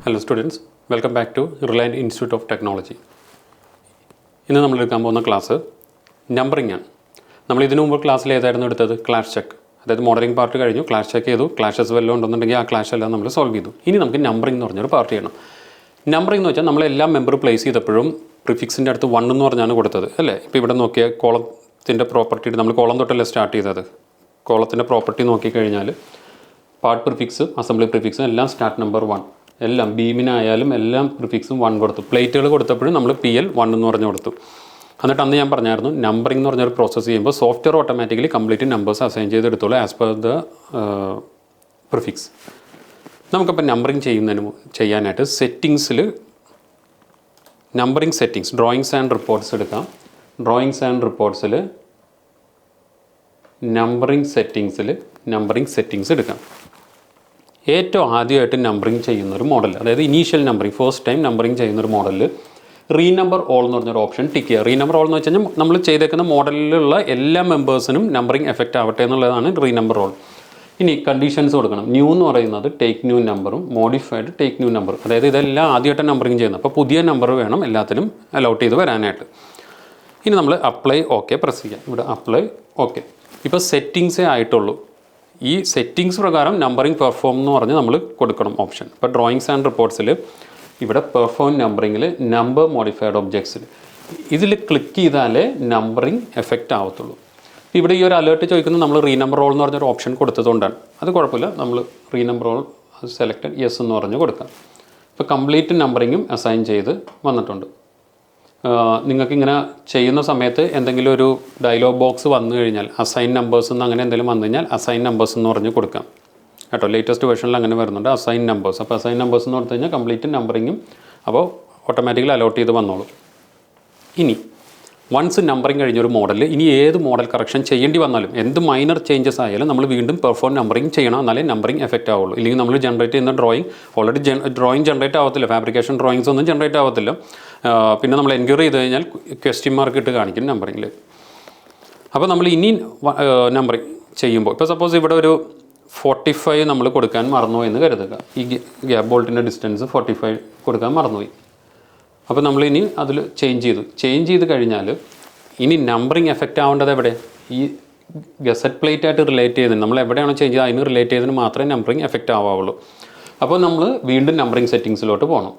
Hello students, welcome back to Reliant Institute of Technology. ഇന്ന് നമ്മൾ എടുക്കാൻ പോകുന്ന ക്ലാസ് നമ്പറിംഗ് ആണ്. നമ്മൾ ഇതിനു മുമ്പ് ക്ലാസ്സിൽ ഏതായിരുന്നു എടുത്തത്? Clash check. അതായത് മോഡലിംഗ് പാർട്ട് കഴിഞ്ഞു, ക്ലാഷ് ചെക്ക് ചെയ്തു, ക്ലാഷസ് വല്ലതും ഉണ്ടെന്നുണ്ടെങ്കിൽ ആ ക്ലാഷ് എല്ലാം നമ്മൾ സോൾവ് ചെയ്തു. ഇനി നമുക്ക് നമ്പറിംഗ് എന്ന് പറഞ്ഞൊരു പാർട്ട് ചെയ്യണം. നമ്പറിംഗ് എന്ന് വെച്ചാൽ നമ്മളെല്ലാം മെമ്പർ പ്ലേസ് ചെയ്തപ്പോഴും പ്രിഫിക്സിൻ്റെ അടുത്ത് 1 എന്ന് പറഞ്ഞാണ് കൊടുത്തത് അല്ലേ? ഇപ്പോൾ ഇവിടെ നോക്കിയ കോളത്തിൻ്റെ പ്രോപ്പർട്ടി നമ്മൾ കോളം തൊട്ടല്ലേ സ്റ്റാർട്ട് ചെയ്തത്. കോളത്തിൻ്റെ പ്രോപ്പർട്ടി നോക്കിക്കഴിഞ്ഞാൽ പാർട്ട് പ്രിഫിക്സും അസംബ്ലി പ്രിഫിക്സും എല്ലാം സ്റ്റാർട്ട് നമ്പർ 1, എല്ലാം ബീമിനായാലും എല്ലാം പ്രിഫിക്സും 1 കൊടുത്തു. പ്ലേറ്റുകൾ കൊടുത്തപ്പോഴും നമ്മൾ PL 1 എന്ന് പറഞ്ഞു കൊടുത്തു. എന്നിട്ട് അന്ന് ഞാൻ പറഞ്ഞായിരുന്നു നമ്പറിംഗ് എന്ന് പറഞ്ഞൊരു പ്രോസസ്സ് ചെയ്യുമ്പോൾ software automatically complete numbers assign ചെയ്തെടുത്തോളൂ ആസ് പെർ ദ പ്രിഫിക്സ്. നമുക്കപ്പോൾ നമ്പറിംഗ് ചെയ്യാനായിട്ട് സെറ്റിങ്സിൽ numbering settings drawings and reports എടുക്കാം. ഡ്രോയിങ്സ് ആൻഡ് റിപ്പോർട്ട്സിൽ നമ്പറിംഗ് സെറ്റിങ്സ് എടുക്കാം. ഏറ്റവും ആദ്യമായിട്ട് നമ്പറിംഗ് ചെയ്യുന്നൊരു മോഡൽ, അതായത് initial numbering first time numbering ചെയ്യുന്നൊരു മോഡലിൽ റീനമ്പർ ഓൾ എന്ന് പറഞ്ഞൊരു ഓപ്ഷൻ ടിക്ക് ചെയ്യുക. റീനമ്പർ ഓൾ എന്ന് വെച്ച് കഴിഞ്ഞാൽ നമ്മൾ ചെയ്തേക്കുന്ന മോഡലിലുള്ള എല്ലാ മെമ്പേഴ്സിനും നമ്പറിംഗ് എഫക്റ്റ് ആവട്ടെ എന്നുള്ളതാണ് റീനമ്പർ ഓൾ. ഇനി കണ്ടീഷൻസ് കൊടുക്കണം. ന്യൂ എന്ന് പറയുന്നത് ടേക്ക് ന്യൂ നമ്പറും മോഡിഫൈഡ് ടേക്ക് ന്യൂ നമ്പർ, അതായത് ഇതെല്ലാം ആദ്യമായിട്ട് നമ്പറിംഗ് ചെയ്യുന്നത്. അപ്പോൾ പുതിയ നമ്പർ വേണം എല്ലാത്തിനും അലോട്ട് ചെയ്ത് വരാനായിട്ട്. ഇനി നമ്മൾ അപ്ലൈ ഓക്കെ പ്രസ് ചെയ്യാം. ഇവിടെ അപ്ലൈ ഓക്കെ. ഇപ്പോൾ സെറ്റിങ്സേ ആയിട്ടുള്ളൂ. ഈ സെറ്റിങ്സ് പ്രകാരം നമ്പറിംഗ് പെർഫോം എന്ന് പറഞ്ഞ് നമ്മൾ കൊടുക്കണം ഓപ്ഷൻ. ഇപ്പോൾ ഡ്രോയിങ്സ് ആൻഡ് റിപ്പോർട്ട്സിൽ ഇവിടെ പെർഫോം നമ്പറിങ്ങിൽ നമ്പർ മോഡിഫൈഡ് ഒബ്ജക്ട്സിൽ ഇതിൽ ക്ലിക്ക് ചെയ്താലേ നമ്പറിംഗ് എഫക്റ്റ് ആവത്തുള്ളൂ. ഇവിടെ ഈ ഒരു അലേർട്ട് ചോദിക്കുന്നത് നമ്മൾ റീനമ്പർ റോൾ എന്ന് പറഞ്ഞൊരു ഓപ്ഷൻ കൊടുത്തതുകൊണ്ടാണ്. അത് കുഴപ്പമില്ല, നമ്മൾ റീനമ്പർ റോൾ സെലക്റ്റഡ് യെസ് എന്ന് പറഞ്ഞ് കൊടുക്കാം. ഇപ്പോൾ കംപ്ലീറ്റ് നമ്പറിങ്ങും അസൈൻ ചെയ്ത് വന്നിട്ടുണ്ട്. നിങ്ങൾക്കിങ്ങനെ ചെയ്യുന്ന സമയത്ത് എന്തെങ്കിലും ഒരു ഡയലോഗ് ബോക്സ് വന്നു കഴിഞ്ഞാൽ അസൈൻ നമ്പേഴ്സ് എന്ന് അങ്ങനെ എന്തെങ്കിലും വന്നു കഴിഞ്ഞാൽ അസൈൻ നമ്പേഴ്സ് എന്ന് പറഞ്ഞ് കൊടുക്കാം കേട്ടോ. ലേറ്റസ്റ്റ് വേർഷനിൽ അങ്ങനെ വരുന്നുണ്ട് അസൈൻ നമ്പേഴ്സ്. അപ്പോൾ അസൈൻ നമ്പേഴ്സ് എന്ന് കൊടുത്തു കഴിഞ്ഞാൽ കംപ്ലീറ്റ് നമ്പറിങ്ങും അപ്പോൾ ഓട്ടോമാറ്റിക്കലി അലോട്ട് ചെയ്ത് വന്നോളും. ഇനി വൺസ് നമ്പറിങ് കഴിഞ്ഞൊരു മോഡലിൽ ഇനി ഏത് മോഡൽ കറക്ഷൻ ചെയ്യേണ്ടി വന്നാലും എന്ത് മൈനർ ചേഞ്ചസ് ആയാലും നമ്മൾ വീണ്ടും പെർഫോം നമ്പറിങ് ചെയ്യണം, എന്നാലേ നമ്പറിങ് എഫക്റ്റ് ആവുള്ളൂ. ഇല്ലെങ്കിൽ നമ്മൾ ജനറേറ്റ് ചെയ്യുന്ന ഓൾറെഡി ഡ്രോയിങ് ജനറേറ്റ് ആവത്തില്ല, ഫാബ്രിക്കേഷൻ ഡ്രോയിങ്സ് ഒന്നും ജനറേറ്റ് ആവത്തില്ല. പിന്നെ നമ്മൾ എൻക്വയറി ചെയ്ത് കഴിഞ്ഞാൽ ക്വസ്റ്റ്യൻ മാർക്ക് ഇട്ട് കാണിക്കും നമ്പറിങ്ങിൽ. അപ്പോൾ നമ്മൾ ഇനി നമ്പറിങ് ചെയ്യുമ്പോൾ ഇപ്പോൾ സപ്പോസ് ഇവിടെ ഒരു 45 നമ്മൾ കൊടുക്കാൻ മറന്നുപോയി എന്ന് കരുതുക. ഈ ഗ്യാപ്പ് ബോൾട്ടിൻ്റെ ഡിസ്റ്റൻസ് 45 കൊടുക്കാൻ മറന്നുപോയി. അപ്പോൾ നമ്മൾ ഇനി അതിൽ ചേഞ്ച് ചെയ്ത് കഴിഞ്ഞാൽ ഇനി നമ്പറിങ് എഫക്റ്റ് ആവേണ്ടത് എവിടെ? ഈ ഗസറ്റ് പ്ലേറ്റ് ആയിട്ട് റിലേറ്റ് ചെയ്തതിന് നമ്മൾ എവിടെയാണോ ചേഞ്ച് ചെയ്തത് അതിന് റിലേറ്റ് ചെയ്തതിന് മാത്രമേ നമ്പറിങ് എഫക്റ്റ് ആവുള്ളൂ. അപ്പോൾ നമ്മൾ വീണ്ടും നമ്പറിങ് സെറ്റിങ്സിലോട്ട് പോകണം.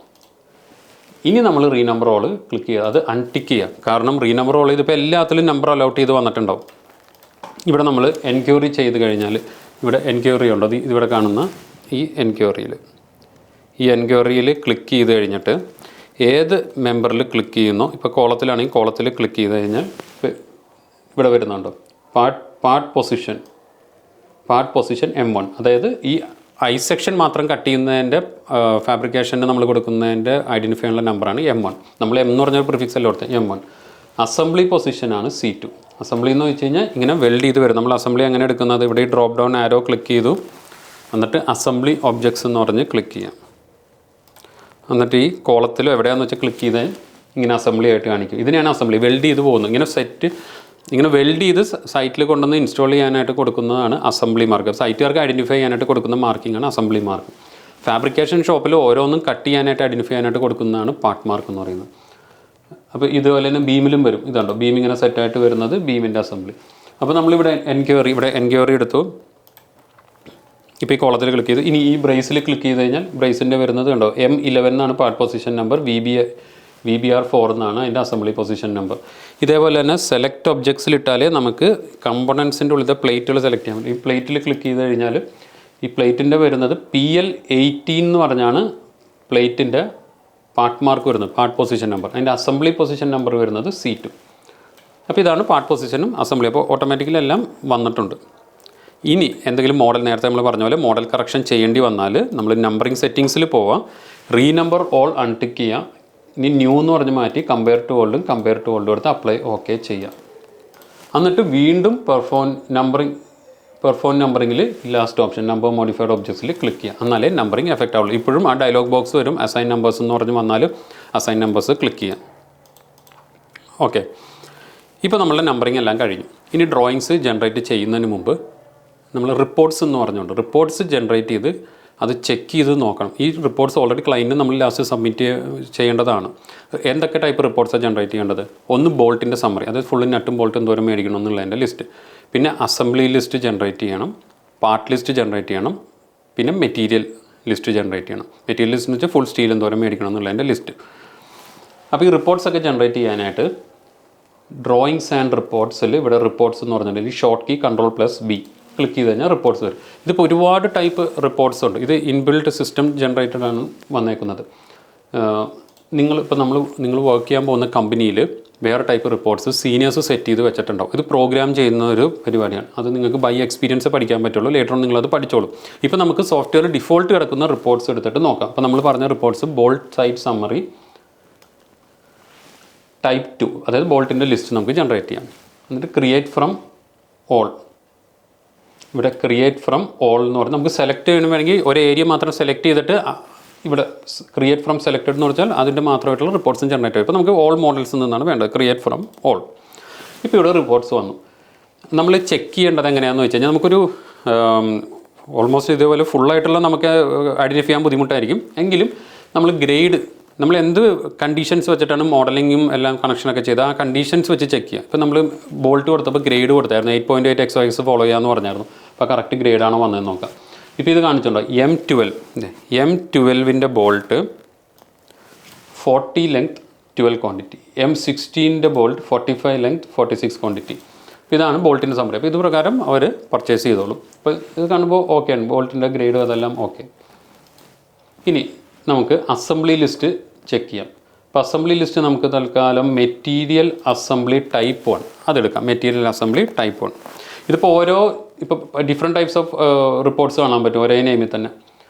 ഇനി നമ്മൾ റീനമ്പർ റോൾ ക്ലിക്ക് ചെയ്യുക, അത് അൺടിക്ക് ചെയ്യുക. കാരണം റീനമ്പർ റോൾ ഇതിപ്പോൾ എല്ലാത്തിലും നമ്പർ അലോട്ട് ചെയ്ത് വന്നിട്ടുണ്ടാവും. ഇവിടെ നമ്മൾ എൻക്വയറി ചെയ്ത് കഴിഞ്ഞാൽ ഇവിടെ എൻക്വയറി ഉണ്ട്, അത് ഇവിടെ കാണുന്ന ഈ എൻക്വയറിയിൽ ക്ലിക്ക് ചെയ്ത് കഴിഞ്ഞിട്ട് ഏത് മെമ്പറിൽ ക്ലിക്ക് ചെയ്യുന്നോ, ഇപ്പോൾ കോളത്തിലാണെങ്കിൽ കോളത്തിൽ ക്ലിക്ക് ചെയ്ത് കഴിഞ്ഞാൽ ഇവിടെ വരുന്നുണ്ടോ പാർട്ട് പൊസിഷൻ M1, അതായത് ഈ ഐ സെക്ഷൻ മാത്രം കട്ട് ചെയ്യുന്നതിൻ്റെ ഫാബ്രിക്കേഷന് നമ്മൾ കൊടുക്കുന്നതിൻ്റെ ഐഡൻറ്റിഫൈ ചെയ്യാനുള്ള നമ്പറാണ് M1. നമ്മൾ M എന്ന് പറഞ്ഞൊരു പ്രിഫിക്സ് എല്ലാം കൊടുത്തത് M1. Assembly പൊസിഷനാണ് C2. അസംബ്ലി എന്ന് വെച്ച് കഴിഞ്ഞാൽ ഇങ്ങനെ വെൽഡ് ചെയ്ത് വരും. നമ്മൾ അസംബ്ലി എങ്ങനെ എടുക്കുന്നത്? ഇവിടെ ഈ ഡ്രോപ്പ് ഡൗൺ ആരോ ക്ലിക്ക് ചെയ്തു, എന്നിട്ട് അസംബ്ലി ഒബ്ജക്ട്സ് എന്ന് പറഞ്ഞ് ക്ലിക്ക് ചെയ്യാം. എന്നിട്ട് ഈ കോളത്തിൽ എവിടെയാണെന്ന് വെച്ചാൽ ക്ലിക്ക് ചെയ്താൽ ഇങ്ങനെ അസംബ്ലി ആയിട്ട് കാണിക്കും. ഇതിനെയാണ് അസംബ്ലി, വെൽഡ് ചെയ്ത് പോകുന്നത്. ഇങ്ങനെ വെൽഡ് ചെയ്ത് സൈറ്റിൽ കൊണ്ടുവന്ന് ഇൻസ്റ്റാൾ ചെയ്യാനായിട്ട് കൊടുക്കുന്നതാണ് അസംബ്ലി മാർക്ക്. സൈറ്റുകാർക്ക് ഐഡൻറ്റിഫൈ ചെയ്യാനായിട്ട് കൊടുക്കുന്ന മാർക്കിംഗ് ആണ് അസംബ്ലി മാർക്ക്. ഫാബ്രിക്കേഷൻ ഷോപ്പിൽ ഓരോന്നും കട്ട് ചെയ്യാനായിട്ട് ഐഡൻറ്റിഫൈ ചെയ്യാനായിട്ട് കൊടുക്കുന്നതാണ് പാർട്ട് മാർക്ക് എന്ന് പറയുന്നത്. അപ്പോൾ ഇതുപോലെ തന്നെ ബീമിലും വരും. ഇതുണ്ടോ ബീം ഇങ്ങനെ സെറ്റായിട്ട് വരുന്നത് ബീമിൻ്റെ അസംബ്ലി. അപ്പോൾ നമ്മളിവിടെ എൻക്വയറി എടുത്തു. ഇപ്പോൾ ഈ കോളത്തിൽ ക്ലിക്ക് ചെയ്തു. ഇനി ഈ ബ്രേസിൽ ക്ലിക്ക് ചെയ്ത് കഴിഞ്ഞാൽ ബ്രേസിൻ്റെ വരുന്നത് കണ്ടോ M11 എന്നാണ് പാർട്ട് പൊസിഷൻ നമ്പർ, VBR4 എന്നാണ് അതിൻ്റെ അസംബ്ലി പൊസിഷൻ നമ്പർ. ഇതേപോലെ തന്നെ സെലക്ട് ഒബ്ജക്ട്സിൽ ഇട്ടാലേ നമുക്ക് കമ്പോണൻസിൻ്റെ ഉള്ളിലത്തെ പ്ലേറ്റുകൾ സെലക്ട് ചെയ്യാൻ പറ്റും. ഈ പ്ലേറ്റിൽ ക്ലിക്ക് ചെയ്ത് കഴിഞ്ഞാൽ ഈ പ്ലേറ്റിൻ്റെ വരുന്നത് PL18 എന്ന് പറഞ്ഞാണ് പ്ലേറ്റിൻ്റെ പാർട്ട് മാർക്ക് വരുന്നത്, പാർട്ട് പൊസിഷൻ നമ്പർ. അതിൻ്റെ അസംബ്ലി പൊസിഷൻ നമ്പർ വരുന്നത് C2. അപ്പോൾ ഇതാണ് പാർട്ട് പൊസിഷനും അസംബ്ലി. അപ്പോൾ ഓട്ടോമാറ്റിക്കലി എല്ലാം വന്നിട്ടുണ്ട്. ഇനി എന്തെങ്കിലും മോഡൽ, നേരത്തെ നമ്മൾ പറഞ്ഞ പോലെ മോഡൽ കറക്ഷൻ ചെയ്യേണ്ടി വന്നാൽ നമ്മൾ നമ്പറിംഗ് സെറ്റിങ്സിൽ പോവാം, റീനമ്പർ ഓൾ അൺടിക്ക് ചെയ്യാം. ഇനി ന്യൂ എന്ന് പറഞ്ഞ് മാറ്റി കമ്പയർ ടു ഓൾഡും എടുത്ത് അപ്ലൈ ഓക്കെ ചെയ്യാം. എന്നിട്ട് വീണ്ടും പെർഫോം നമ്പറിങ്ങിൽ ലാസ്റ്റ് ഓപ്ഷൻ നമ്പർ മോഡിഫൈഡ് ഒബ്ജക്ട്സിൽ ക്ലിക്ക് ചെയ്യാം. എന്നാലേ നമ്പറിംഗ് എഫക്റ്റ് ആവുള്ളൂ. ഇപ്പോഴും ആ ഡയലോഗ് ബോക്സ് വരും, അസൈൻ നമ്പേഴ്സ് എന്ന് പറഞ്ഞ് വന്നാൽ അസൈൻ നമ്പേഴ്സ് ക്ലിക്ക് ചെയ്യാം. ഓക്കെ, ഇപ്പോൾ നമ്മളുടെ നമ്പറിംഗ് എല്ലാം കഴിഞ്ഞു. ഇനി ഡ്രോയിങ്സ് ജനറേറ്റ് ചെയ്യുന്നതിന് മുമ്പ് നമ്മൾ റിപ്പോർട്ട്സ് എന്ന് പറഞ്ഞുകൊണ്ട് റിപ്പോർട്ട്സ് ജനറേറ്റ് ചെയ്ത് അത് ചെക്ക് ചെയ്ത് നോക്കണം. ഈ റിപ്പോർട്ട്സ് ഓൾറെഡി ക്ലയൻറ്റ് നമ്മൾ ലാസ്റ്റ് സബ്മിറ്റ് ചെയ്യേണ്ടതാണ്. എന്തൊക്കെ ടൈപ്പ് റിപ്പോർട്ട്സാണ് ജനറേറ്റ് ചെയ്യേണ്ടത്? ഒന്ന് ബോൾട്ടിൻ്റെ സമ്മറി, അതായത് ഫുള്ള് നട്ടും ബോൾട്ടും എന്തോരം മേടിക്കണം എന്നുള്ളതിൻ്റെ ലിസ്റ്റ്. പിന്നെ അസംബ്ലി ലിസ്റ്റ് ജനറേറ്റ് ചെയ്യണം, പാർട്ട് ലിസ്റ്റ് ജനറേറ്റ് ചെയ്യണം, പിന്നെ മെറ്റീരിയൽ ലിസ്റ്റ് ജനറേറ്റ് ചെയ്യണം. മെറ്റീരിയൽ ലിസ്റ്റ് എന്ന് വെച്ചാൽ ഫുൾ സ്റ്റീൽ എന്തോരം മേടിക്കണം എന്നുള്ളതിൻ്റെ ലിസ്റ്റ്. അപ്പോൾ ഈ റിപ്പോർട്ട്സ് ഒക്കെ ജനറേറ്റ് ചെയ്യാനായിട്ട് ഡ്രോയിങ്സ് ആൻഡ് റിപ്പോർട്ട്സിൽ ഇവിടെ റിപ്പോർട്ട്സ് എന്ന് പറഞ്ഞിട്ടുണ്ടെങ്കിൽ ഷോർട്ട് കീ Ctrl+B ക്ലിക്ക് ചെയ്ത് കഴിഞ്ഞാൽ റിപ്പോർട്ട്സ് വരും. ഇതിപ്പോൾ ഒരുപാട് ടൈപ്പ് റിപ്പോർട്ട്സ് ഉണ്ട്. ഇത് ഇൻബിൽട്ട് സിസ്റ്റം ജനറേറ്റഡ് ആണ് വന്നേക്കുന്നത്. നിങ്ങൾ വർക്ക് ചെയ്യാൻ പോകുന്ന കമ്പനിയിൽ വേറെ ടൈപ്പ് റിപ്പോർട്ട്സ് സീനിയേഴ്സ് സെറ്റ് ചെയ്ത് വെച്ചിട്ടുണ്ടാവും. ഇത് പ്രോഗ്രാം ചെയ്യുന്ന ഒരു പരിപാടിയാണ്. അത് നിങ്ങൾക്ക് ബൈ എക്സ്പീരിയൻസ് പഠിക്കാൻ പറ്റുള്ളൂ. ലേറ്റർ ഓൺ നിങ്ങളത് പഠിച്ചോളൂ. ഇപ്പോൾ നമുക്ക് സോഫ്റ്റ്വെയർ ഡിഫോൾട്ട് കിടക്കുന്ന റിപ്പോർട്ട്സ് എടുത്തിട്ട് നോക്കാം. അപ്പോൾ നമ്മൾ പറഞ്ഞ reports bolt site summary type 2, അതായത് ബോൾട്ടിൻ്റെ ലിസ്റ്റ് നമുക്ക് ജനറേറ്റ് ചെയ്യാം. എന്നിട്ട് ക്രിയേറ്റ് ഫ്രം ഓൾ, ഇവിടെ ക്രിയേറ്റ് ഫ്രം ഓൾ എന്ന് പറഞ്ഞാൽ നമുക്ക് സെലക്ട് ചെയ്യണമെങ്കിൽ ഒരു ഏരിയ മാത്രം സെലക്ട് ചെയ്തിട്ട് ഇവിടെ ക്രിയേറ്റ് ഫ്രം സെലക്റ്റഡ് എന്ന് പറഞ്ഞാൽ അതിൻ്റെ മാത്രമായിട്ടുള്ള റിപ്പോർട്ട്സും ജനറേറ്റ് ചെയ്യും. ഇപ്പോൾ നമുക്ക് ഓൾ മോഡൽസിൽ നിന്നാണ് വേണ്ടത്, ക്രിയേറ്റ് ഫ്രം ഓൾ. ഇപ്പോൾ ഇവിടെ റിപ്പോർട്ട്സ് വന്നു. നമ്മൾ ചെക്ക് ചെയ്യേണ്ടത് എങ്ങനെയാണെന്ന് വെച്ച് കഴിഞ്ഞാൽ നമുക്കൊരു ഓൾമോസ്റ്റ് ഇതേപോലെ ഫുള്ളായിട്ടുള്ള നമുക്ക് ഐഡൻറ്റിഫൈ ചെയ്യാൻ ബുദ്ധിമുട്ടായിരിക്കും. എങ്കിലും നമ്മൾ എന്ത് കണ്ടീഷൻസ് വെച്ചിട്ടാണ് മോഡലിങ്ങും എല്ലാം കണക്ഷനൊക്കെ ചെയ്ത് ആ കണ്ടീഷൻസ് വെച്ച് ചെക്ക് ചെയ്യുക. ഇപ്പോൾ നമ്മൾ ബോൾട്ട് കൊടുത്തപ്പോൾ ഗ്രേഡ് കൊടുത്തായിരുന്നു 8.8 XYZ ഫോളോ ചെയ്യാമെന്ന് പറഞ്ഞായിരുന്നു. അപ്പോൾ കറക്റ്റ് ഗ്രേഡാണോ വന്നതെന്ന് നോക്കാം. ഇപ്പോൾ ഇത് കാണിച്ചിട്ടുണ്ടോ M12 bolt 40 length 12 quantity, M16 bolt 45 length 46 quantity. ഇതാണ് ബോൾട്ടിൻ്റെ സമ്മറി. അപ്പോൾ ഇത് പ്രകാരം അവർ പർച്ചേസ് ചെയ്തോളും. അപ്പോൾ ഇത് കാണുമ്പോൾ ഓക്കെ ആണ്, ബോൾട്ടിൻ്റെ ഗ്രേഡ് അതെല്ലാം ഓക്കെ. ഇനി നമുക്ക് അസംബ്ലി ലിസ്റ്റ് ചെക്ക് ചെയ്യാം. അപ്പോൾ അസംബ്ലി ലിസ്റ്റ് നമുക്ക് തൽക്കാലം മെറ്റീരിയൽ അസംബ്ലി ടൈപ്പ് 1 അതെടുക്കാം. Material assembly type 1. ഇതിപ്പോൾ ഇപ്പോൾ ഡിഫറെൻറ്റ് ടൈപ്സ് ഓഫ് റിപ്പോർട്ട്സ് കാണാൻ പറ്റും ഒരേ നെയിമിൽ തന്നെ,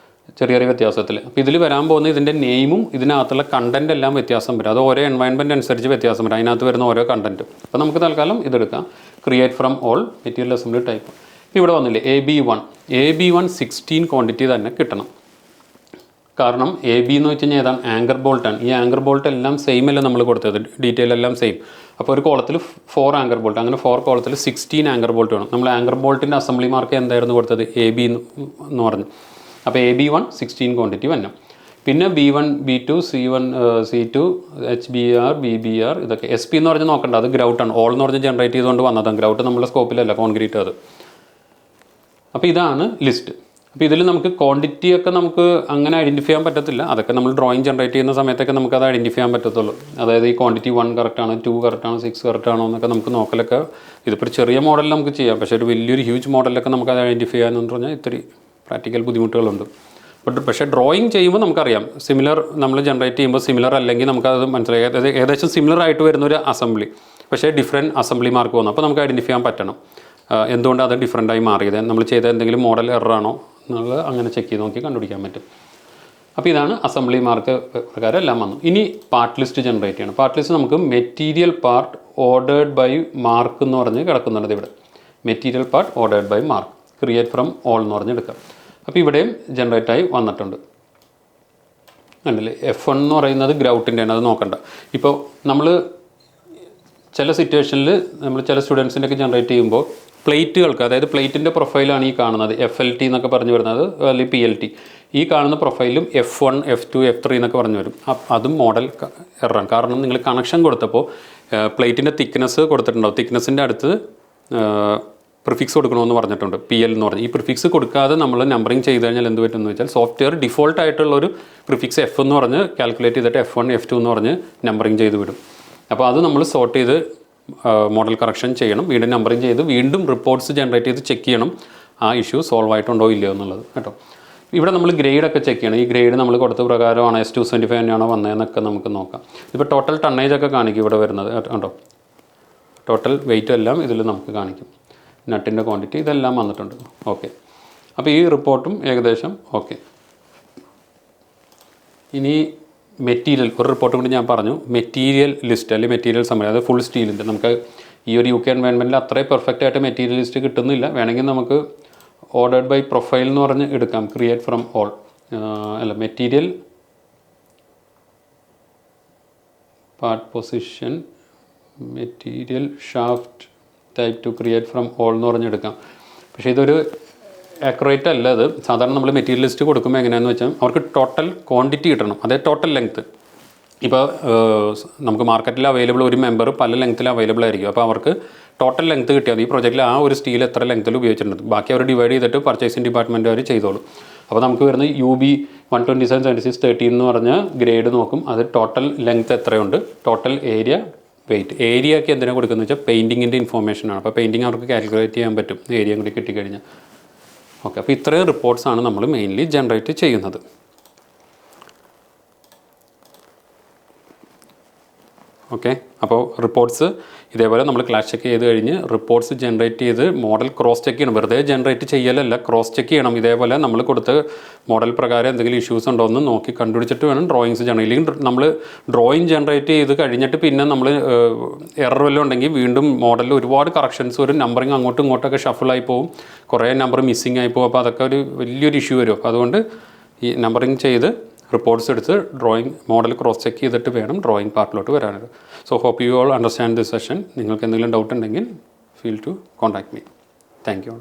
ചെറിയ ചെറിയ വ്യത്യാസത്തിൽ. അപ്പോൾ ഇതിൽ വരാൻ പോകുന്ന ഇതിൻ്റെ നെയിമും ഇതിനകത്തുള്ള കണ്ടൻറ് എല്ലാം വ്യത്യാസം വരും. അത് ഓരോ എൻവയൺമെൻറ്റ് അനുസരിച്ച് വ്യത്യാസം വരും, അതിനകത്ത് വരുന്ന ഓരോ കണ്ടൻറ്റും. അപ്പോൾ നമുക്ക് തൽക്കാലം ഇതെടുക്കാം, create from all material assembly type. ഇവിടെ വന്നില്ലേ AB1 16 ക്വാണ്ടിറ്റി തന്നെ കിട്ടണം. കാരണം AB എന്ന് വെച്ച് കഴിഞ്ഞാൽ ഏതാണ് ആങ്കർ ബോൾട്ടാണ്. ഈ ആങ്കർ ബോൾട്ട് എല്ലാം സെയിം അല്ല നമ്മൾ കൊടുത്തത്, ഡീറ്റെയിൽ എല്ലാം സെയിം. അപ്പോൾ ഒരു കോളത്തിൽ 4 ആങ്കർ ബോൾട്ട്, അങ്ങനെ 4 കോളത്തിൽ 16 ആങ്കർ ബോൾട്ട് വേണം. നമ്മൾ ആങ്കർ ബോൾട്ടിൻ്റെ അസംബ്ലി മാർക്ക് എന്തായിരുന്നു കൊടുത്തത്? AB എന്ന് പറഞ്ഞു. അപ്പോൾ AB1 16 ക്വാണ്ടിറ്റി വന്നു. പിന്നെ B1 B2 C1 C2 HBR BBR ഇതൊക്കെ. SP എന്ന് പറഞ്ഞാൽ നോക്കണ്ട, അത് ഗ്രൗട്ടാണ്. ഓൾ എന്ന് പറഞ്ഞാൽ ജനറേറ്റ് ചെയ്തുകൊണ്ട് വന്നതാണ്. ഗ്രൗട്ട് നമ്മുടെ സ്കോപ്പിലല്ല, കോൺക്രീറ്റ് അത്. അപ്പോൾ ഇതാണ് ലിസ്റ്റ്. അപ്പോൾ ഇതിൽ നമുക്ക് ക്വാണ്ടിറ്റിയൊക്കെ നമുക്ക് അങ്ങനെ ഐഡൻറ്റിഫൈ ചെയ്യാൻ പറ്റത്തില്ല. അതൊക്കെ നമ്മൾ ഡ്രോയിങ് ജനറേറ്റ് ചെയ്യുന്ന സമയത്തൊക്കെ നമുക്ക് അത് ഐഡൻറ്റിഫൈ ചെയ്യാൻ പറ്റത്തുള്ളൂ. അതായത് ഈ ക്വാണ്ടിറ്റി 1 കറക്റ്റാണ്, 2 കറക്റ്റാണ്, 6 കറക്റ്റാണോ എന്നൊക്കെ നമുക്ക് നോക്കലൊക്കെ. ഇതിപ്പോൾ ഒരു ചെറിയ മോഡലിൽ നമുക്ക് ചെയ്യാം, പക്ഷേ ഒരു വലിയൊരു ഹ്യൂജ് മോഡലൊക്കെ നമുക്ക് അത് ഐഡൻറ്റിഫൈ ചെയ്യാമെന്ന് പറഞ്ഞാൽ ഇത്തിരി പ്രാക്ടിക്കൽ ബുദ്ധിമുട്ടുകളുണ്ട്. പക്ഷേ ഡ്രോയിങ് ചെയ്യുമ്പോൾ നമുക്കറിയാം സിമിലർ നമ്മൾ ജനറേറ്റ് ചെയ്യുമ്പോൾ സിമിലർ അല്ലെങ്കിൽ നമുക്കത് മനസ്സിലായി. അതായത് ഏകദേശം സിമിലർ ആയിട്ട് വരുന്നൊരു അസംബ്ലി, പക്ഷേ ഡിഫറെൻറ്റ് അസംബ്ലി മാർക്ക് വന്നു. അപ്പോൾ നമുക്ക് ഐഡൻറ്റിഫൈ ചെയ്യാൻ പറ്റണം എന്തുകൊണ്ട് അത് ഡിഫറെൻ്റായി മാറിയത്, നമ്മൾ ചെയ്ത എന്തെങ്കിലും മോഡൽ എററാണോ എന്നുള്ളത് അങ്ങനെ ചെക്ക് ചെയ്ത് നോക്കി കണ്ടുപിടിക്കാൻ പറ്റും. അപ്പോൾ ഇതാണ് അസംബ്ലി മാർക്ക് പ്രകാരം എല്ലാം വന്നു. ഇനി പാർട്ട് ലിസ്റ്റ് ജനറേറ്റ് ചെയ്യണം. പാർട്ട് ലിസ്റ്റ് നമുക്ക് material part ordered by mark എന്ന് പറഞ്ഞ് കിടക്കുന്നുണ്ട്. ഇവിടെ material part ordered by mark, create from all എന്ന് പറഞ്ഞ് എടുക്കാം. അപ്പോൾ ഇവിടെയും ജനറേറ്റായി വന്നിട്ടുണ്ട്. കണ്ടില്ലേ, F1 എന്ന് പറയുന്നത് ഗ്രൗട്ടിൻ്റെയാണ്, അത് നോക്കണ്ട. ഇപ്പോൾ നമ്മൾ ചില സിറ്റുവേഷനിൽ നമ്മൾ ചില സ്റ്റുഡൻസിൻ്റെ ഒക്കെ ജനറേറ്റ് ചെയ്യുമ്പോൾ പ്ലേറ്റുകൾക്ക്, അതായത് പ്ലേറ്റിൻ്റെ പ്രൊഫൈലാണ് ഈ കാണുന്നത്, FLT എന്നൊക്കെ പറഞ്ഞു വരുന്നത്, അല്ലെങ്കിൽ PLT. ഈ കാണുന്ന പ്രൊഫൈലും F1 F2 F3 എന്നൊക്കെ പറഞ്ഞു വരും. അതും മോഡൽ എററാണ്. കാരണം നിങ്ങൾ കണക്ഷൻ കൊടുത്തപ്പോൾ പ്ലേറ്റിൻ്റെ തിക്നെസ് കൊടുത്തിട്ടുണ്ടാവും, തിക്നെസ്സിൻ്റെ അടുത്ത് പ്രിഫിക്സ് കൊടുക്കണമെന്ന് പറഞ്ഞിട്ടുണ്ട്, PL എന്ന് പറഞ്ഞ്. ഈ പ്രിഫിക്സ് കൊടുക്കാതെ നമ്മൾ നമ്പറിങ് ചെയ്ത് കഴിഞ്ഞാൽ എന്ത് പറ്റുമെന്ന് വെച്ചാൽ സോഫ്റ്റ്വെയർ ഡിഫോൾട്ട് ആയിട്ടുള്ളൊരു പ്രിഫിക്സ് F എന്ന് പറഞ്ഞ് കാൽക്കുലേറ്റ് ചെയ്തിട്ട് F1 F2 എന്ന് പറഞ്ഞ് നമ്പറിങ് ചെയ്ത് വിടും. അപ്പോൾ അത് നമ്മൾ സോർട്ട് ചെയ്ത് മോഡൽ കറക്ഷൻ ചെയ്യണം, വീണ്ടും നമ്പറിങ് ചെയ്ത് വീണ്ടും റിപ്പോർട്ട്സ് ജനറേറ്റ് ചെയ്ത് ചെക്ക് ചെയ്യണം ആ ഇഷ്യൂ സോൾവ് ആയിട്ടുണ്ടോ ഇല്ലയോ എന്നുള്ളത് കേട്ടോ. ഇവിടെ നമ്മൾ ഗ്രേഡൊക്കെ ചെക്ക് ചെയ്യണം. ഈ ഗ്രേഡ് നമ്മൾ കൊടുത്ത പ്രകാരമാണ് S275 തന്നെയാണോ വന്നതെന്നൊക്കെ നമുക്ക് നോക്കാം. ഇപ്പോൾ ടോട്ടൽ ടണ്ണേജ് ഒക്കെ കാണിക്കും ഇവിടെ വരുന്നത് കേട്ടോ. ടോട്ടൽ വെയിറ്റ് എല്ലാം ഇതിൽ നമുക്ക് കാണിക്കും, നട്ടിൻ്റെ ക്വാണ്ടിറ്റി ഇതെല്ലാം വന്നിട്ടുണ്ട്. ഓക്കെ, അപ്പോൾ ഈ റിപ്പോർട്ടും ഏകദേശം ഓക്കെ. ഇനി മെറ്റീരിയൽ ഒരു റിപ്പോർട്ടും കൂടി ഞാൻ പറഞ്ഞു, മെറ്റീരിയൽ ലിസ്റ്റ് അല്ലെങ്കിൽ മെറ്റീരിയൽ സമ്മറി, അത് ഫുൾ സ്റ്റീലിൻ്റെ. നമുക്ക് ഈ ഒരു UK എൻവയൺമെൻറ്റിൽ അത്രയും പെർഫെക്റ്റ് ആയിട്ട് മെറ്റീരിയൽ ലിസ്റ്റ് കിട്ടുന്നില്ല. വേണമെങ്കിൽ നമുക്ക് ഓർഡേർഡ് ബൈ പ്രൊഫൈൽ എന്ന് പറഞ്ഞ് എടുക്കാം, ക്രിയേറ്റ് ഫ്രം ഓൾ അല്ല material part position material shaft type two create from all എന്ന് പറഞ്ഞെടുക്കാം. പക്ഷേ ഇതൊരു ആക്യുറേറ്റ് അല്ല അത്. സാധാരണ നമ്മൾ മെറ്റീരിയൽ ലിസ്റ്റ് കൊടുക്കുമ്പോൾ എങ്ങനെയാണെന്ന് വെച്ചാൽ അവർക്ക് ടോട്ടൽ ക്വാണ്ടിറ്റി കിട്ടണം, അതായത് ടോട്ടൽ ലെങ്ത്ത്. ഇപ്പോൾ നമുക്ക് മാർക്കറ്റിൽ അവൈലബിൾ ഒരു മെമ്പർ പല ലെങ്ത്തിൽ അവൈലബിൾ ആയിരിക്കും. അപ്പോൾ അവർക്ക് ടോട്ടൽ ലെങ്ത്ത് കിട്ടിയാൽ ഈ പ്രോജക്റ്റിൽ ആ ഒരു സ്റ്റീൽ എത്ര ലെങ്ത്തിൽ ഉപയോഗിച്ചിട്ടുണ്ട്, ബാക്കി അവർ ഡിവൈഡ് ചെയ്തിട്ട് പർച്ചേസിംഗ് ഡിപ്പാർട്ട്മെൻറ്റ് അവർ ചെയ്തോളും. അപ്പോൾ നമുക്ക് വരുന്ന UB 127/76/13 എന്ന് പറഞ്ഞ ഗ്രേഡ് നോക്കും. അത് ടോട്ടൽ ലെങ്ത്ത് എത്രയുണ്ട്, ടോട്ടൽ ഏരിയ, വെയിറ്റ്. ഏരിയയ്ക്ക് എന്തിനാണ് കൊടുക്കുന്നത് വെച്ചാൽ പെയിൻറ്റിങ്ങിൻ്റെ ഇൻഫോർമേഷനാണ്. അപ്പോൾ പെയിൻറ്റിങ് അവർക്ക് കാൽക്കുലേറ്റ് ചെയ്യാൻ പറ്റും ഏരിയ കൂടി കിട്ടിക്കഴിഞ്ഞാൽ. ഓക്കെ, അപ്പോൾ ഇത്രയും റിപ്പോർട്ട്സാണ് നമ്മൾ മെയിൻലി ജനറേറ്റ് ചെയ്യുന്നത്. ഓക്കെ, അപ്പോൾ റിപ്പോർട്ട്സ് ഇതേപോലെ നമ്മൾ ക്ലാസ് ചെക്ക് ചെയ്ത് കഴിഞ്ഞ് റിപ്പോർട്ട്സ് ജനറേറ്റ് ചെയ്ത് മോഡൽ ക്രോസ് ചെക്ക് ചെയ്യണം. വെറുതെ ജനറേറ്റ് ചെയ്യലല്ല, ക്രോസ് ചെക്ക് ചെയ്യണം. ഇതേപോലെ നമ്മൾ കൊടുത്ത മോഡൽ പ്രകാരം എന്തെങ്കിലും ഇഷ്യൂസ് ഉണ്ടോ എന്ന് നോക്കി കണ്ടുപിടിച്ചിട്ട് വേണം ഡ്രോയിങ്സ് ജനറേറ്റ്. ഇല്ലെങ്കിൽ നമ്മൾ ഡ്രോയിങ് ജനറേറ്റ് ചെയ്ത് കഴിഞ്ഞിട്ട് പിന്നെ നമ്മൾ എറർ വല്ലതും ഉണ്ടെങ്കിൽ വീണ്ടും മോഡലിൽ ഒരുപാട് കറക്ഷൻസ് വരും, നമ്പറിങ് അങ്ങോട്ടും ഇങ്ങോട്ടൊക്കെ ഷഫിളായി പോകും, കുറേ നമ്പർ മിസ്സിങ് ആയി പോകും. അപ്പോൾ അതൊക്കെ ഒരു വലിയൊരു ഇഷ്യൂ വരും. അപ്പോൾ അതുകൊണ്ട് ഈ നമ്പറിങ് ചെയ്ത് റിപ്പോർട്ട്സ് എടുത്ത് ഡ്രോയിങ് മോഡൽ ക്രോസ് ചെക്ക് ചെയ്തിട്ട് വേണം ഡ്രോയിങ് പാർട്ടിലോട്ട് വരാനത്. So hope you all understand this session. നിങ്ങൾക്ക് എന്തെങ്കിലും ഡൗട്ട് ഉണ്ടെങ്കിൽ feel to contact me. Thank U.